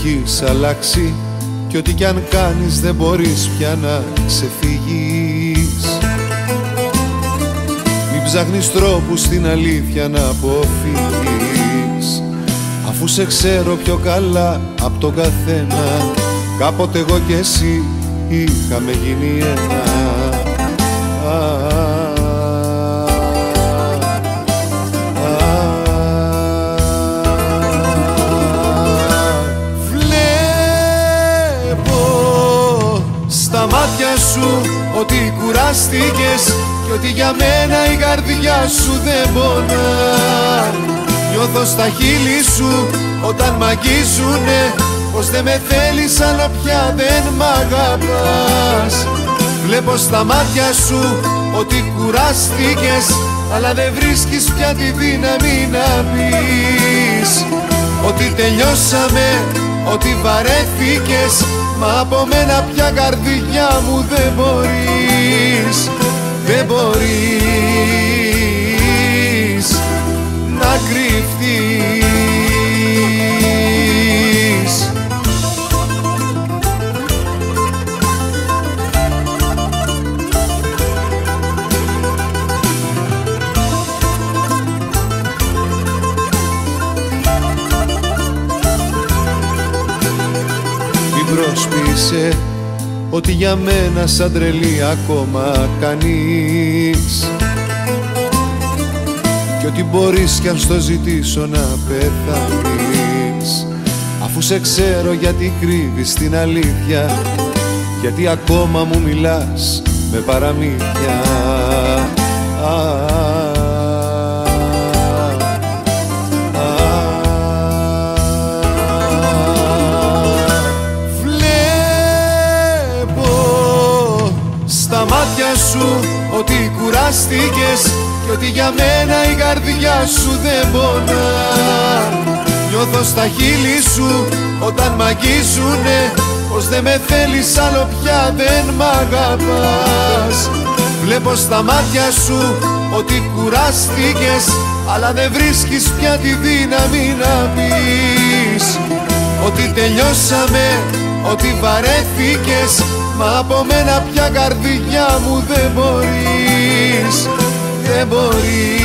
έχεις αλλάξει κι ό,τι κι αν κάνεις δεν μπορείς πια να ξεφύγεις. Μην ψάχνεις τρόπους στην αλήθεια να αποφύγεις, αφού σε ξέρω πιο καλά απ' τον καθένα. Κάποτε εγώ κι εσύ είχαμε γίνει ένα. Βλέπω στα μάτια σου ότι κουράστηκες κι ότι για μένα η καρδιά σου δεν πονά. Νιώθω στα χείλη σου όταν μ' αγγίζουνε πως δεν με θέλεις άλλο πια, δεν μ' αγαπάς. Βλέπω στα μάτια σου ότι κουράστηκες, αλλά δεν βρίσκεις πια τη δύναμη να πεις ότι τελειώσαμε, ότι βαρέθηκες. Μα από μένα πια καρδιά μου δεν μπορείς, δεν μπορείς να κρυφτείς. Προσπίσε ότι για μένα σαν τρελή ακόμα κάνεις κι ότι μπορείς κι αν στο ζητήσω να πεθάνεις. Αφού σε ξέρω γιατί κρύβεις την αλήθεια, γιατί ακόμα μου μιλάς με παραμύθια. Στα μάτια σου ότι κουράστηκες κι ότι για μένα η καρδιά σου δεν πονά. Νιώθω στα χείλη σου όταν μ' αγγίζουνε πως δεν με θέλεις άλλο πια, δεν μ' αγαπάς. Βλέπω στα μάτια σου ότι κουράστηκες, αλλά δεν βρίσκεις πια τη δύναμη να πεις ότι τελειώσαμε, ότι βαρέθηκες. Μα από μένα πια καρδιά μου δεν μπορείς, δεν μπορείς.